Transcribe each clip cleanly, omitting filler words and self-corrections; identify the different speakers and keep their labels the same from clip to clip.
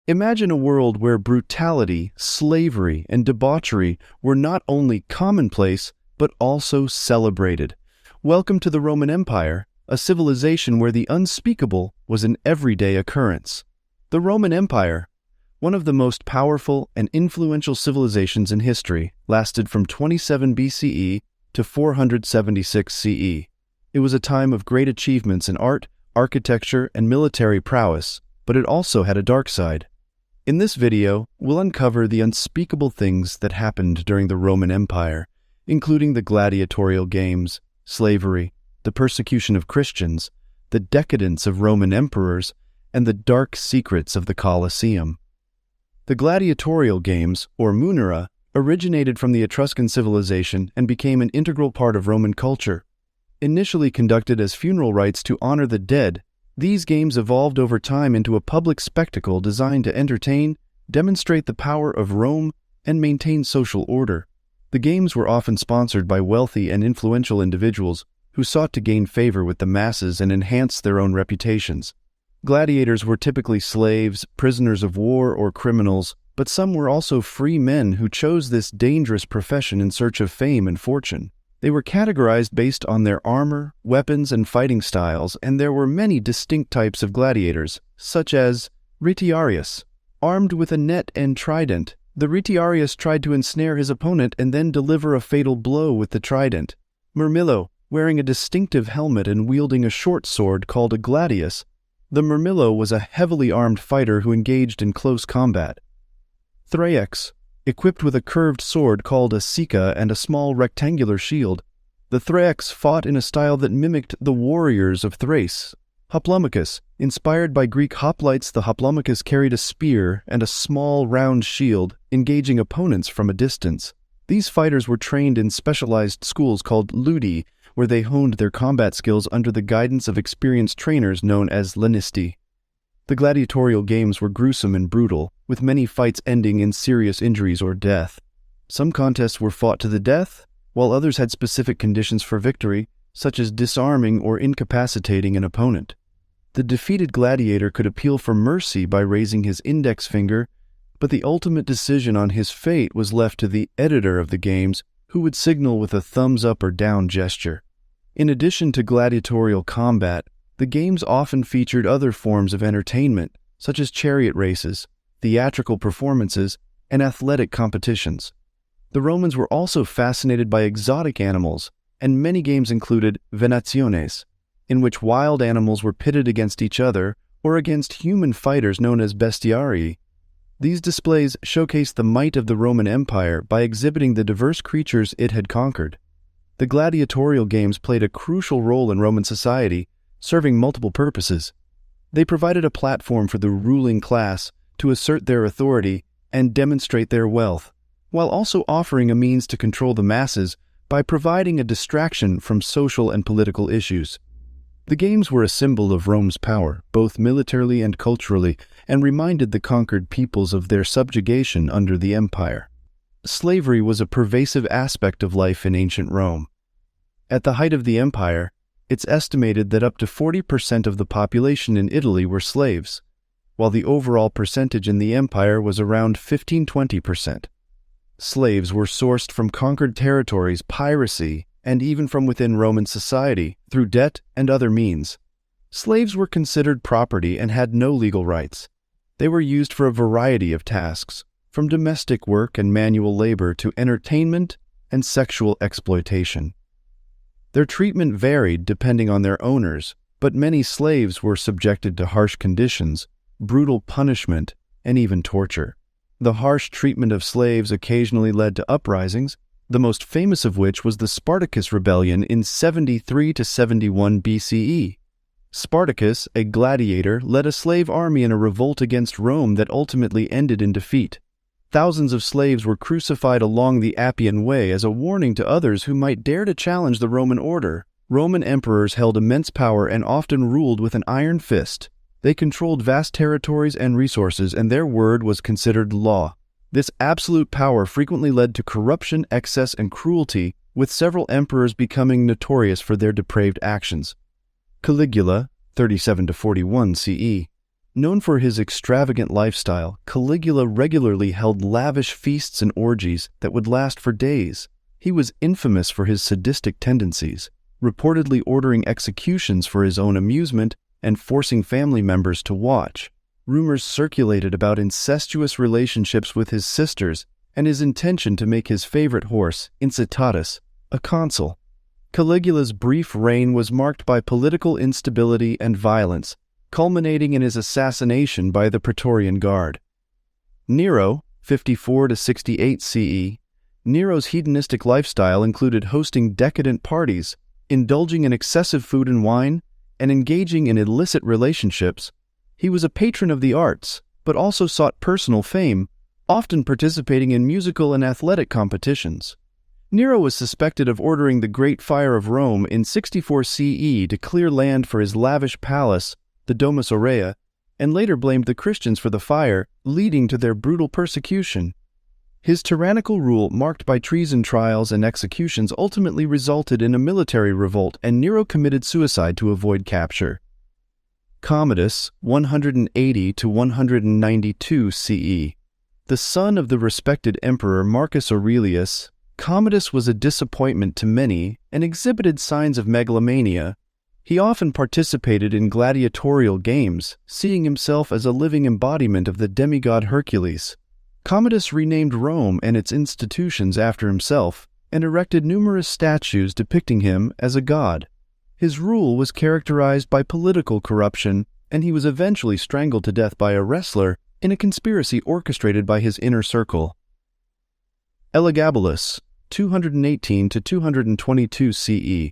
Speaker 1: Imagine a world where brutality, slavery, and debauchery were not only commonplace, but also celebrated. Welcome to the Roman Empire, a civilization where the unspeakable was an everyday occurrence. The Roman Empire, one of the most powerful and influential civilizations in history, lasted from 27 BCE to 476 CE. It was a time of great achievements in art, architecture, and military prowess, but it also had a dark side. In this video, we'll uncover the unspeakable things that happened during the Roman Empire, including the gladiatorial games, slavery, the persecution of Christians, the decadence of Roman emperors, and the dark secrets of the Colosseum. The gladiatorial games, or munera, originated from the Etruscan civilization and became an integral part of Roman culture. Initially conducted as funeral rites to honor the dead, these games evolved over time into a public spectacle designed to entertain, demonstrate the power of Rome, and maintain social order. The games were often sponsored by wealthy and influential individuals who sought to gain favor with the masses and enhance their own reputations. Gladiators were typically slaves, prisoners of war, or criminals, but some were also free men who chose this dangerous profession in search of fame and fortune. They were categorized based on their armor, weapons, and fighting styles, and there were many distinct types of gladiators, such as retiarius. Armed with a net and trident, the retiarius tried to ensnare his opponent and then deliver a fatal blow with the trident. Murmillo, wearing a distinctive helmet and wielding a short sword called a gladius, the murmillo was a heavily armed fighter who engaged in close combat. Thraex, equipped with a curved sword called a sica and a small rectangular shield, the Thraex fought in a style that mimicked the warriors of Thrace. Hoplomachus, inspired by Greek hoplites, the hoplomachus carried a spear and a small round shield, engaging opponents from a distance. These fighters were trained in specialized schools called ludi, where they honed their combat skills under the guidance of experienced trainers known as lanisti. The gladiatorial games were gruesome and brutal, with many fights ending in serious injuries or death. Some contests were fought to the death, while others had specific conditions for victory, such as disarming or incapacitating an opponent. The defeated gladiator could appeal for mercy by raising his index finger, but the ultimate decision on his fate was left to the editor of the games, who would signal with a thumbs up or down gesture. In addition to gladiatorial combat, the games often featured other forms of entertainment, such as chariot races, theatrical performances, and athletic competitions. The Romans were also fascinated by exotic animals, and many games included venationes, in which wild animals were pitted against each other or against human fighters known as bestiarii. These displays showcased the might of the Roman Empire by exhibiting the diverse creatures it had conquered. The gladiatorial games played a crucial role in Roman society, serving multiple purposes. They provided a platform for the ruling class to assert their authority and demonstrate their wealth, while also offering a means to control the masses by providing a distraction from social and political issues. The games were a symbol of Rome's power, both militarily and culturally, and reminded the conquered peoples of their subjugation under the empire. Slavery was a pervasive aspect of life in ancient Rome. At the height of the empire, it's estimated that up to 40% of the population in Italy were slaves, while the overall percentage in the empire was around 15–20%. Slaves were sourced from conquered territories, piracy, and even from within Roman society, through debt and other means. Slaves were considered property and had no legal rights. They were used for a variety of tasks, from domestic work and manual labor to entertainment and sexual exploitation. Their treatment varied depending on their owners, but many slaves were subjected to harsh conditions, brutal punishment, and even torture. The harsh treatment of slaves occasionally led to uprisings, the most famous of which was the Spartacus Rebellion in 73 to 71 BCE. Spartacus, a gladiator, led a slave army in a revolt against Rome that ultimately ended in defeat. Thousands of slaves were crucified along the Appian Way as a warning to others who might dare to challenge the Roman order. Roman emperors held immense power and often ruled with an iron fist. They controlled vast territories and resources, and their word was considered law. This absolute power frequently led to corruption, excess, and cruelty, with several emperors becoming notorious for their depraved actions. Caligula, 37–41 CE. Known for his extravagant lifestyle, Caligula regularly held lavish feasts and orgies that would last for days. He was infamous for his sadistic tendencies, reportedly ordering executions for his own amusement and forcing family members to watch. Rumors circulated about incestuous relationships with his sisters and his intention to make his favorite horse, Incitatus, a consul. Caligula's brief reign was marked by political instability and violence, culminating in his assassination by the Praetorian Guard. Nero, 54 to 68 CE. Nero's hedonistic lifestyle included hosting decadent parties, indulging in excessive food and wine, and engaging in illicit relationships. He was a patron of the arts, but also sought personal fame, often participating in musical and athletic competitions. Nero was suspected of ordering the Great Fire of Rome in 64 CE to clear land for his lavish palace, the Domus Aurea, and later blamed the Christians for the fire, leading to their brutal persecution. His tyrannical rule, marked by treason trials and executions, ultimately resulted in a military revolt, and Nero committed suicide to avoid capture. Commodus, 180 to 192 CE. The son of the respected emperor Marcus Aurelius, Commodus was a disappointment to many and exhibited signs of megalomania. He often participated in gladiatorial games, seeing himself as a living embodiment of the demigod Hercules. Commodus renamed Rome and its institutions after himself and erected numerous statues depicting him as a god. His rule was characterized by political corruption, and he was eventually strangled to death by a wrestler in a conspiracy orchestrated by his inner circle. Elagabalus, 218 to 222 CE.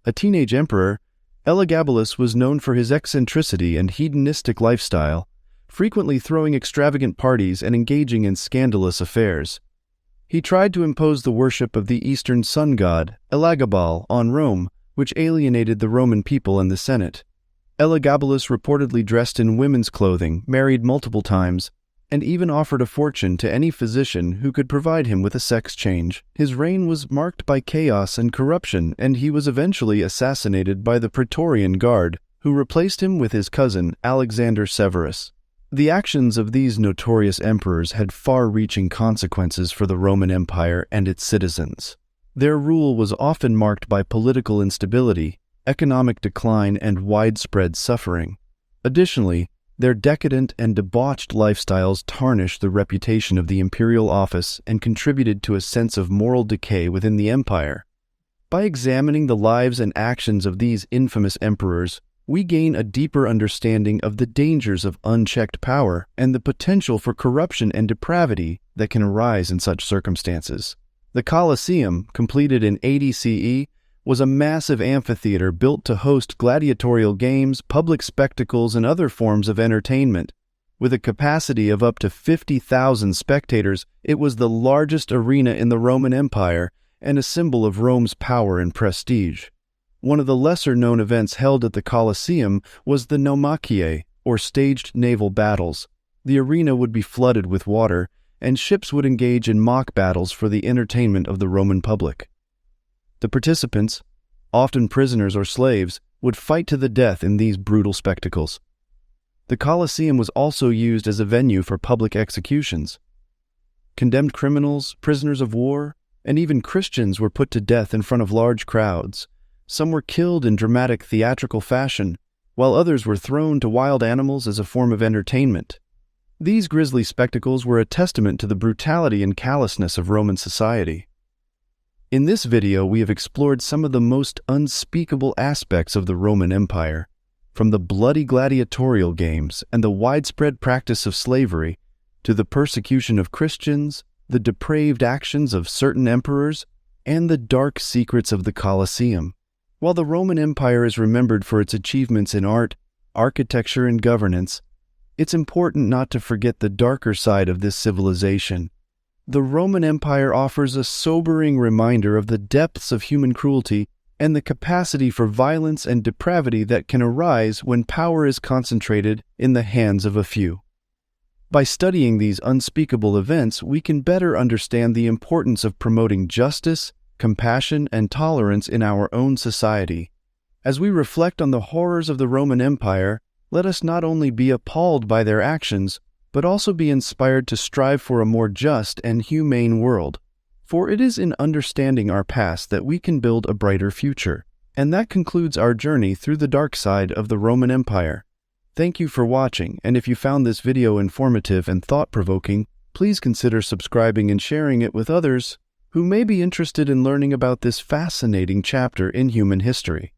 Speaker 1: A teenage emperor, Elagabalus was known for his eccentricity and hedonistic lifestyle, frequently throwing extravagant parties and engaging in scandalous affairs. He tried to impose the worship of the Eastern sun god, Elagabal, on Rome, which alienated the Roman people and the Senate. Elagabalus reportedly dressed in women's clothing, married multiple times, and even offered a fortune to any physician who could provide him with a sex change. His reign was marked by chaos and corruption, and he was eventually assassinated by the Praetorian Guard, who replaced him with his cousin, Alexander Severus. The actions of these notorious emperors had far-reaching consequences for the Roman Empire and its citizens. Their rule was often marked by political instability, economic decline, and widespread suffering. Additionally, their decadent and debauched lifestyles tarnished the reputation of the imperial office and contributed to a sense of moral decay within the empire. By examining the lives and actions of these infamous emperors, we gain a deeper understanding of the dangers of unchecked power and the potential for corruption and depravity that can arise in such circumstances. The Colosseum, completed in 80 CE, was a massive amphitheater built to host gladiatorial games, public spectacles, and other forms of entertainment. With a capacity of up to 50,000 spectators, it was the largest arena in the Roman Empire and a symbol of Rome's power and prestige. One of the lesser-known events held at the Colosseum was the Naumachiae, or staged naval battles. The arena would be flooded with water, and ships would engage in mock battles for the entertainment of the Roman public. The participants, often prisoners or slaves, would fight to the death in these brutal spectacles. The Colosseum was also used as a venue for public executions. Condemned criminals, prisoners of war, and even Christians were put to death in front of large crowds. Some were killed in dramatic theatrical fashion, while others were thrown to wild animals as a form of entertainment. These grisly spectacles were a testament to the brutality and callousness of Roman society. In this video, we have explored some of the most unspeakable aspects of the Roman Empire, from the bloody gladiatorial games and the widespread practice of slavery, to the persecution of Christians, the depraved actions of certain emperors, and the dark secrets of the Colosseum. While the Roman Empire is remembered for its achievements in art, architecture, and governance, it's important not to forget the darker side of this civilization. The Roman Empire offers a sobering reminder of the depths of human cruelty and the capacity for violence and depravity that can arise when power is concentrated in the hands of a few. By studying these unspeakable events, we can better understand the importance of promoting justice, compassion, and tolerance in our own society. As we reflect on the horrors of the Roman Empire, let us not only be appalled by their actions, but also be inspired to strive for a more just and humane world. For it is in understanding our past that we can build a brighter future. And that concludes our journey through the dark side of the Roman Empire. Thank you for watching, and if you found this video informative and thought-provoking, please consider subscribing and sharing it with others who may be interested in learning about this fascinating chapter in human history.